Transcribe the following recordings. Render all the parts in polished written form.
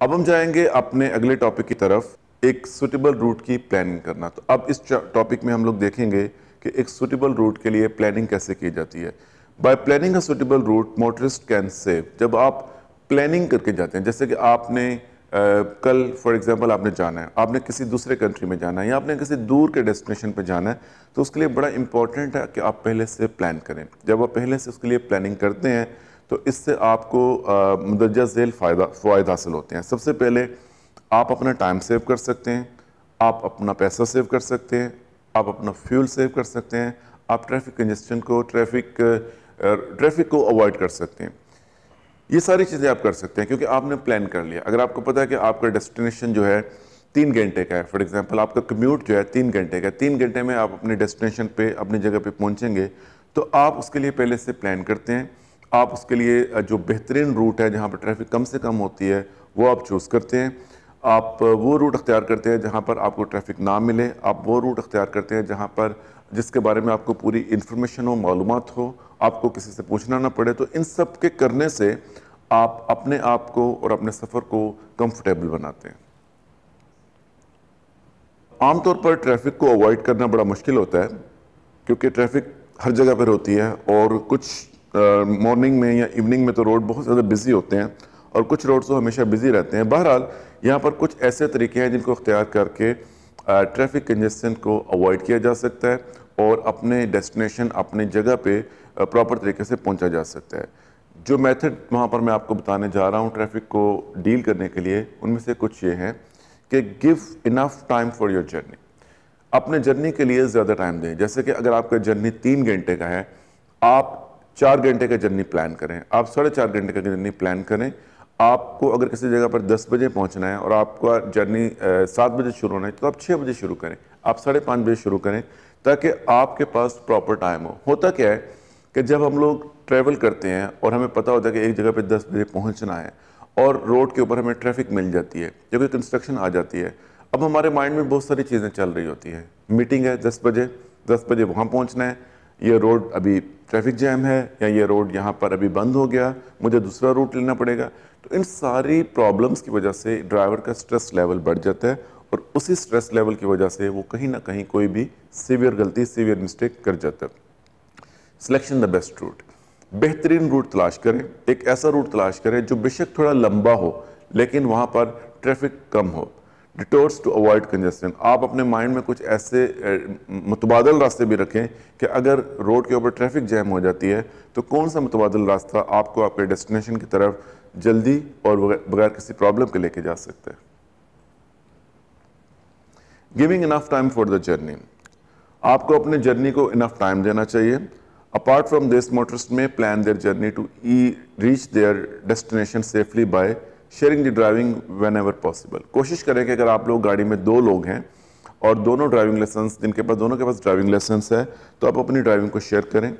اب ہم جائیں گے اپنے اگلے ٹاپک کی طرف، ایک سوٹیبل روٹ کی پلاننگ کرنا۔ تو اب اس ٹاپک میں ہم لوگ دیکھیں گے کہ ایک سوٹیبل روٹ کے لیے پلاننگ کیسے کی جاتی ہے۔ By planning a suitable route motorist can save. جب آپ پلاننگ کر کے جاتے ہیں، جیسے کہ آپ نے کل فار ایگزامپل آپ نے جانا ہے، آپ نے کسی دوسرے کنٹری میں جانا ہے یا آپ نے کسی دور کے ڈیسٹینیشن پہ جانا ہے، تو اس کے لیے بڑا امپورٹنٹ ہے کہ آپ پہلے سے پلان کریں۔ جب آپ پہلے سے اس کے لیے پلاننگ کرتے ہیں تو اس سے آپ کو مندرجہ ذیل فوائد حاصل ہوتے ہیں۔ سب سے پہلے آپ اپنا ٹائم سیو کر سکتے ہیں، آپ اپنا پیسہ سیو کر سکتے ہیں، آپ اپنا فیول سیو کر سکتے ہیں، آپ ٹریفک کنجسشن کو ٹریفک کو اوائڈ کر سکتے ہیں۔ یہ ساری چیزیں آپ کر سکتے ہیں کیونکہ آپ نے پلان کر لیا۔ اگر آپ کو پتا ہے کہ آپ کا ڈیسٹینیشن جو ہے 3 گھنٹے کا ہے، فار ایگزامپل آپ کا کمیوٹ جو ہے 3 گھنٹے کا ہے، 3 گھنٹے میں آپ اپنے ڈیسٹینیشن پہ اپنی جگہ پہ پہنچیں گے، تو آپ اس کے لیے پہلے سے پلان کرتے ہیں۔ آپ اس کے لیے جو بہترین روٹ ہے جہاں پر ٹریفک کم سے کم ہوتی ہے وہ آپ چوز کرتے ہیں۔ آپ وہ روٹ اختیار کرتے ہیں جہاں پر آپ کو ٹریفک نہ ملے، آپ وہ روٹ اختیار کرتے ہیں جہاں پر جس کے بارے میں آپ کو پوری انفارمیشن ہو، معلومات ہو، آپ کو کسی سے پوچھنا نہ پڑے۔ تو ان سب کے کرنے سے آپ اپنے آپ کو اور اپنے سفر کو کمفرٹیبل بناتے ہیں۔ عام طور پر ٹریفک کو اوائڈ کرنا بڑا مشکل ہوتا ہے کیونکہ ٹریفک ہر جگہ پر ہوتی ہے، اور کچھ مارننگ میں یا ایوننگ میں تو روڈ بہت زیادہ بزی ہوتے ہیں اور کچھ روڈز تو ہمیشہ بزی رہتے ہیں۔ بہرحال یہاں پر کچھ ایسے طریقے ہیں جن کو اختیار کر کے ٹریفک کنجسشن کو اوائڈ کیا جا سکتا ہے اور اپنے ڈیسٹینیشن اپنی جگہ پہ پراپر طریقے سے پہنچا جا سکتا ہے۔ جو میتھڈ وہاں پر میں آپ کو بتانے جا رہا ہوں ٹریفک کو ڈیل کرنے کے لیے، ان میں سے کچھ یہ ہیں کہ give enough time for your journey. اپنے جرنی کے لیے زیادہ ٹائم دیں۔ جیسے کہ اگر آپ کا جرنی 3 گھنٹے کا ہے، آپ 4 گھنٹے کا جرنی پلان کریں، آپ 4.5 گھنٹے کا جرنی پلان کریں۔ آپ کو اگر کسی جگہ پر 10 بجے پہنچنا ہے اور آپ کا جرنی 7 بجے شروع ہونا ہے تو آپ 6 بجے شروع کریں، آپ 5:30 بجے شروع کریں تاکہ آپ کے پاس پراپر ٹائم ہو۔ ہوتا کیا ہے کہ جب ہم لوگ ٹریول کرتے ہیں اور ہمیں پتہ ہوتا ہے کہ ایک جگہ پہ 10 بجے پہنچنا ہے اور روڈ کے اوپر ہمیں ٹریفک مل جاتی ہے یا کوئی کنسٹرکشن آ جاتی ہے، اب ہمارے مائنڈ میں بہت ساری چیزیں چل رہی ہوتی ہیں۔ میٹنگ ہے 10 بجے وہاں پہنچنا ہے، یہ روڈ ابھی ٹریفک جیم ہے، یا یہ روڈ یہاں پر ابھی بند ہو گیا، مجھے دوسرا روٹ لینا پڑے گا۔ تو ان ساری پرابلمس کی وجہ سے ڈرائیور کا سٹریس لیول بڑھ جاتا ہے، اور اسی سٹریس لیول کی وجہ سے وہ کہیں نہ کہیں کوئی بھی سیویئر غلطی، سیویئر مسٹیک کر جاتا ہے۔ Selection the best route. بہترین روٹ تلاش کریں، ایک ایسا روٹ تلاش کریں جو بے شک تھوڑا لمبا ہو لیکن وہاں پر ٹریفک کم ہو۔ Detours to avoid congestion. آپ اپنے مائنڈ میں کچھ ایسے متبادل راستے بھی رکھیں کہ اگر روڈ کے اوپر ٹریفک جیم ہو جاتی ہے تو کون سا متبادل راستہ آپ کو آپ کے ڈیسٹینیشن کی طرف جلدی اور بغیر کسی پرابلم کے لے کے جا سکتا ہے۔ Giving enough time for the journey. آپ کو اپنے جرنی کو انف ٹائم دینا چاہیے۔ اپارٹ فرام دس موٹرسٹ میں plan their journey to reach their destination safely by sharing the driving whenever possible. کوشش کریں کہ اگر آپ لوگ گاڑی میں 2 لوگ ہیں اور دونوں ڈرائیونگ لائسنس دونوں کے پاس ڈرائیونگ لائسنس ہے تو آپ اپنی ڈرائیونگ کو شیئر کریں۔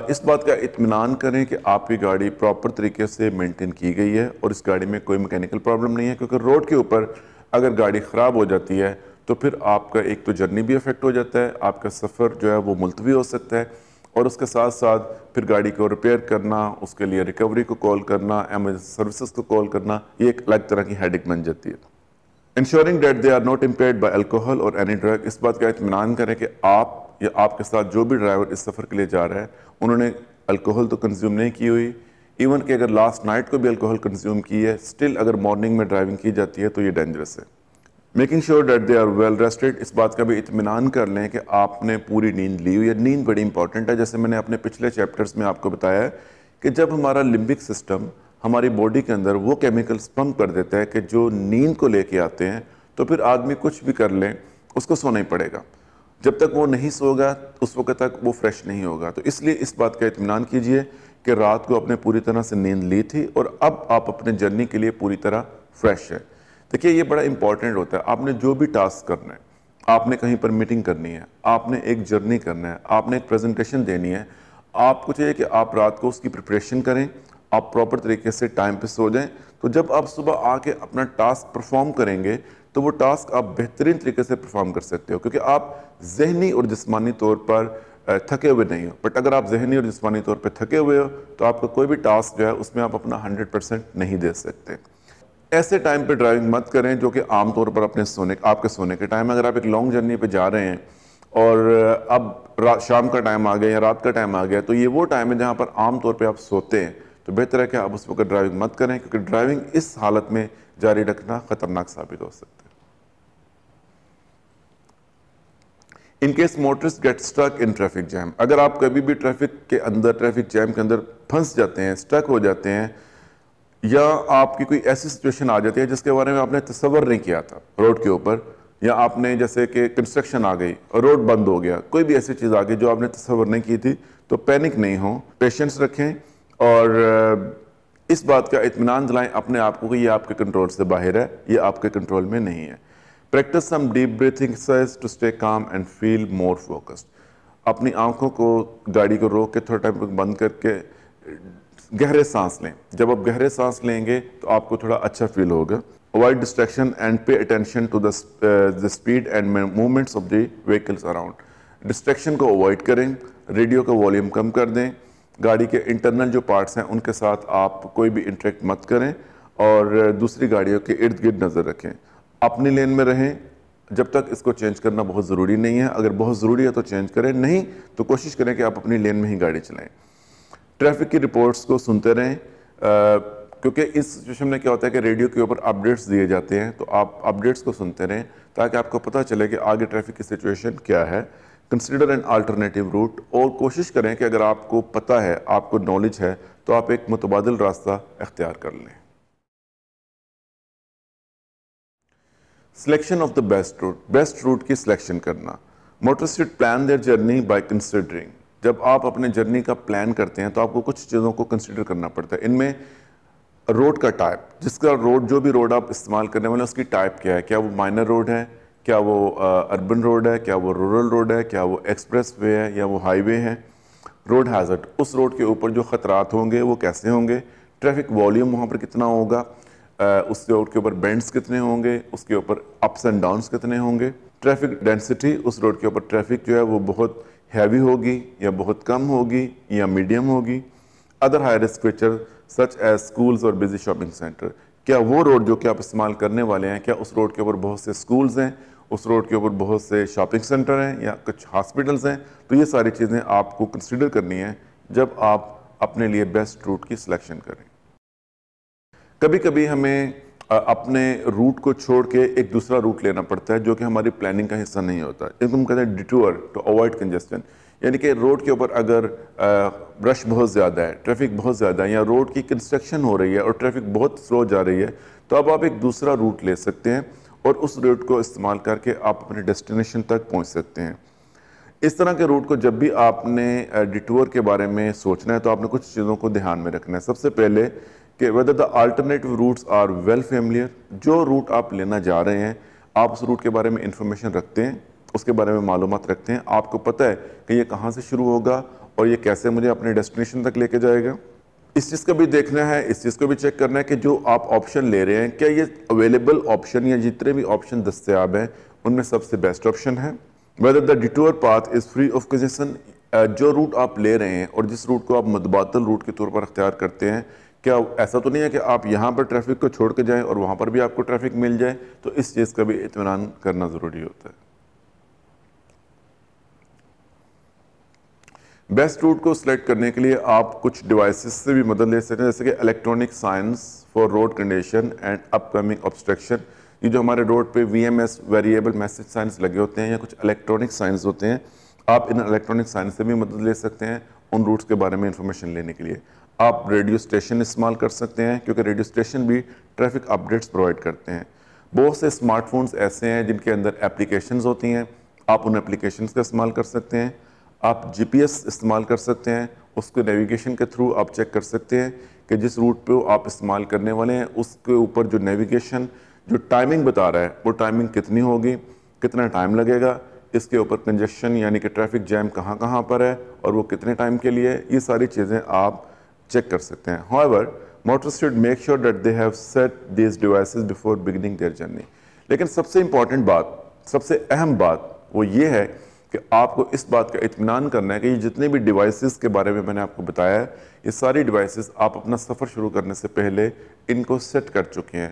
اس بات کا اطمینان کریں کہ آپ کی گاڑی پراپر طریقے سے مینٹین کی گئی ہے اور اس گاڑی میں کوئی میکینیکل پرابلم نہیں ہے، کیونکہ روڈ کے اوپر اگر گاڑی خراب ہو جاتی ہے تو پھر آپ کا ایک تو جرنی بھی افیکٹ ہو جاتا ہے، آپ کا سفر جو ہے وہ ملتوی ہو سکتا ہے، اور اس کے ساتھ ساتھ پھر گاڑی کو ریپیئر کرنا، اس کے لیے ریکوری کو کال کرنا، ایمرجنسی سروسز کو کال کرنا، یہ ایک الگ طرح کی ہیڈک بن جاتی ہے۔ Ensuring that they are not impaired by alcohol اور اینی ڈرگ۔ اس بات کا اطمینان کریں کہ آپ یا آپ کے ساتھ جو بھی ڈرائیور اس سفر کے لیے جا رہا ہے انہوں نے الکوہل تو کنزیوم نہیں کی ہوئی، ایون کہ اگر لاسٹ نائٹ کو بھی الکوہل کنزیوم کی ہے، سٹل اگر مارننگ میں ڈرائیونگ کی جاتی ہے تو یہ ڈینجرس ہے۔ Making sure that they are well rested. اس بات کا بھی اطمینان کر لیں کہ آپ نے پوری نیند لی ہوئی ہے۔ نیند بڑی امپورٹنٹ ہے، جیسے میں نے اپنے پچھلے چیپٹرز میں آپ کو بتایا ہے کہ جب ہمارا لمبک سسٹم ہماری باڈی کے اندر وہ کیمیکلز پمپ کر دیتا ہے کہ جو نیند کو لے کے آتے ہیں، تو پھر آدمی کچھ بھی کر لیں اس کو سونا ہی پڑے گا۔ جب تک وہ نہیں سوگا اس وقت تک وہ فریش نہیں ہوگا۔ تو اس لیے اس بات کا اطمینان کیجئے کہ رات کو آپ نے پوری طرح سے نیند لی تھی اور اب آپ اپنے جرنی کے لیے پوری طرح فریش ہے۔ دیکھیے یہ بڑا امپورٹنٹ ہوتا ہے، آپ نے جو بھی ٹاسک کرنا ہے، آپ نے کہیں پر میٹنگ کرنی ہے، آپ نے ایک جرنی کرنا ہے، آپ نے ایک پریزنٹیشن دینی ہے، آپ کو چاہیے کہ آپ رات کو اس کی پریپریشن کریں، آپ پراپر طریقے سے ٹائم پہ سو جائیں، تو جب آپ صبح آ کے اپنا ٹاسک پرفارم کریں گے تو وہ ٹاسک آپ بہترین طریقے سے پرفارم کر سکتے ہو، کیونکہ آپ ذہنی اور جسمانی طور پر تھکے ہوئے نہیں ہو۔ بٹ اگر آپ ذہنی اور جسمانی طور پہ تھکے ہوئے ہو تو آپ کا کوئی بھی ٹاسک جو ہے اس میں آپ اپنا 100% نہیں دے سکتے۔ ایسے ٹائم پہ ڈرائیونگ مت کریں جو کہ عام طور پر آپ کے سونے کے ٹائم، اگر آپ ایک لانگ جرنی پہ جا رہے ہیں اور اب شام کا ٹائم آ گیا یا رات کا ٹائم آ گیا، تو یہ وہ ٹائم ہے جہاں پر عام طور پہ آپ سوتے ہیں، تو بہتر ہے کہ آپ اس وقت ڈرائیونگ مت کریں، کیونکہ ڈرائیونگ اس حالت میں جاری رکھنا خطرناک ثابت ہو سکتا ہے۔ In case motorist get stuck in traffic jam, اگر آپ کبھی بھی ٹریفک جیم کے اندر پھنس جاتے ہیں، اسٹک ہو جاتے ہیں، یا آپ کی کوئی ایسی سچویشن آ جاتی ہے جس کے بارے میں آپ نے تصور نہیں کیا تھا روڈ کے اوپر، یا آپ نے جیسے کہ کنسٹرکشن آ گئی اور روڈ بند ہو گیا، کوئی بھی ایسی چیز آ گئی جو آپ نے تصور نہیں کی تھی، تو پینک نہیں ہوں، پیشنس رکھیں اور اس بات کا اطمینان دلائیں اپنے آپ کو کہ یہ آپ کے کنٹرول سے باہر ہے، یہ آپ کے کنٹرول میں نہیں ہے۔ Practice some deep breathing exercise to stay calm and feel more focused, اپنی آنکھوں کو گاڑی کو روک کے تھوڑا ٹائم بند کر کے گہرے سانس لیں، جب آپ گہرے سانس لیں گے تو آپ کو تھوڑا اچھا فیل ہوگا۔ Avoid distraction and pay attention to the speed and movements of the vehicles around۔ Distraction کو اوائڈ کریں، ریڈیو کا والیوم کم کر دیں، گاڑی کے انٹرنل جو پارٹس ہیں ان کے ساتھ آپ کوئی بھی انٹریکٹ مت کریں اور دوسری گاڑیوں کے ارد گرد نظر رکھیں، اپنی لین میں رہیں جب تک اس کو چینج کرنا بہت ضروری نہیں ہے، اگر بہت ضروری ہے تو چینج کریں، نہیں تو کوشش کریں کہ آپ اپنی لین میں ہی گاڑی چلائیں۔ ٹریفک کی رپورٹس کو سنتے رہیں، کیونکہ اس سچویشن میں کیا ہوتا ہے کہ ریڈیو کے اوپر اپڈیٹس دیے جاتے ہیں، تو آپ اپڈیٹس کو سنتے رہیں تاکہ آپ کو پتہ چلے کہ آگے ٹریفک کی سچویشن کیا ہے۔ کنسیڈر این آلٹرنیٹیو روٹ، اور کوشش کریں کہ اگر آپ کو پتہ ہے، آپ کو نالج ہے، تو آپ ایک متبادل راستہ اختیار کر لیں۔ Selection of the best route کی سلیکشن کرنا۔ Motorist plan their journey by considering, جب آپ اپنے جرنی کا پلان کرتے ہیں تو آپ کو کچھ چیزوں کو کنسیڈر کرنا پڑتا ہے، ان میں روڈ کا ٹائپ، جس کا روڈ جو بھی روڈ آپ استعمال کرنے والے ہیں اس کی ٹائپ کیا ہے، کیا وہ مائنر روڈ ہے، کیا وہ اربن روڈ ہے، کیا وہ رورل روڈ ہے، کیا وہ ایکسپریس وے ہے یا وہ ہائی وے ہے۔ روڈ ہیزرڈ، اس روڈ کے اوپر جو خطرات ہوں گے وہ کیسے ہوں گے، ٹریفک والیوم وہاں پر کتنا ہوگا، اس روڈ کے اوپر بینڈز کتنے ہوں گے، اس کے اوپر اپس اینڈ ڈاؤنز کتنے ہوں گے، ٹریفک ڈینسٹی، اس روڈ کے اوپر ٹریفک جو ہے وہ بہت ہیوی ہوگی یا بہت کم ہوگی یا میڈیم ہوگی۔ Other high risk feature such as schools اور بزی شاپنگ سینٹر، کیا وہ روڈ جو کہ آپ استعمال کرنے والے ہیں، کیا اس روڈ کے اوپر بہت سے اسکولز ہیں، اس روڈ کے اوپر بہت سے شاپنگ سینٹر ہیں یا کچھ ہاسپٹلز ہیں، تو یہ ساری چیزیں آپ کو کنسیڈر کرنی ہیں جب آپ اپنے لیے بیسٹ روٹ کی سلیکشن کریں۔ کبھی کبھی ہمیں اپنے روٹ کو چھوڑ کے ایک دوسرا روٹ لینا پڑتا ہے جو کہ ہماری پلاننگ کا حصہ نہیں ہوتا، اس کو ہم کہتے ہیں ڈیٹور ٹو اوائڈ کنجسشن، یعنی کہ روڈ کے اوپر اگر رش بہت زیادہ ہے، ٹریفک بہت زیادہ ہے، یا روڈ کی کنسٹرکشن ہو رہی ہے اور ٹریفک بہت سلو جا رہی ہے، تو اب آپ ایک دوسرا روٹ لے سکتے ہیں اور اس روٹ کو استعمال کر کے آپ اپنے ڈیسٹینیشن تک پہنچ سکتے ہیں۔ اس طرح کے روٹ کو جب بھی آپ نے ڈیٹور کے بارے میں سوچنا ہے تو آپ نے کچھ چیزوں کو دھیان میں رکھنا ہے۔ سب سے پہلے کہ whether the alternative routes are well familiar، جو روٹ آپ لینا جا رہے ہیں آپ اس روٹ کے بارے میں انفارمیشن رکھتے ہیں، اس کے بارے میں معلومات رکھتے ہیں، آپ کو پتہ ہے کہ یہ کہاں سے شروع ہوگا اور یہ کیسے مجھے اپنے ڈیسٹینیشن تک لے کے جائے گا۔ اس چیز کا بھی دیکھنا ہے، اس چیز کو بھی چیک کرنا ہے کہ جو آپ آپشن لے رہے ہیں کیا یہ اویلیبل آپشن یا جتنے بھی آپشن دستیاب ہیں ان میں سب سے بیسٹ آپشن ہے۔ whether the detour path is free of congestion، جو روٹ آپ لے رہے ہیں اور جس روٹ کو آپ متبادل روٹ کے طور پر اختیار کرتے ہیں، کیا ایسا تو نہیں ہے کہ آپ یہاں پر ٹریفک کو چھوڑ کے جائیں اور وہاں پر بھی آپ کو ٹریفک مل جائے، تو اس چیز کا بھی اطمینان کرنا ضروری ہوتا ہے۔ بیسٹ روٹ کو سلیکٹ کرنے کے لیے آپ کچھ ڈیوائسز سے بھی مدد لے سکتے ہیں، جیسے کہ electronic science for road condition and up coming obstruction, یہ جو ہمارے روڈ پہ VMS ویریبل میسج سائنس لگے ہوتے ہیں یا کچھ الیکٹرانک سائنس ہوتے ہیں، آپ ان الیکٹرانک سائنس سے بھی مدد لے سکتے ہیں ان روٹس کے بارے میں انفارمیشن لینے کے لیے۔ آپ ریڈیو اسٹیشن استعمال کر سکتے ہیں کیونکہ ریڈیو اسٹیشن بھی ٹریفک اپڈیٹس پرووائڈ کرتے ہیں۔ بہت سے اسمارٹ فونز ایسے ہیں جن کے اندر اپلیکیشنز ہوتی ہیں، آپ ان اپلیکیشنز کا استعمال کر سکتے ہیں۔ آپ GPS استعمال کر سکتے ہیں، اس کے نیویگیشن کے تھرو آپ چیک کر سکتے ہیں کہ جس روٹ پہ آپ استعمال کرنے والے ہیں اس کے اوپر جو نیویگیشن جو ٹائمنگ بتا رہا ہے وہ ٹائمنگ کتنی ہوگی، کتنا ٹائم لگے گا، اس کے اوپر کنجسشن یعنی کہ ٹریفک جیم کہاں کہاں پر ہے اور وہ کتنے ٹائم کے لیے، یہ ساری چیزیں آپ چیک کر سکتے ہیں۔ However, motorists should make sure that they have set these devices before beginning their journey۔ لیکن سب سے امپورٹنٹ بات، سب سے اہم بات وہ یہ ہے کہ آپ کو اس بات کا اطمینان کرنا ہے کہ یہ جتنے بھی ڈیوائسز کے بارے میں نے آپ کو بتایا ہے، یہ ساری ڈیوائسز آپ اپنا سفر شروع کرنے سے پہلے ان کو سیٹ کر چکے ہیں۔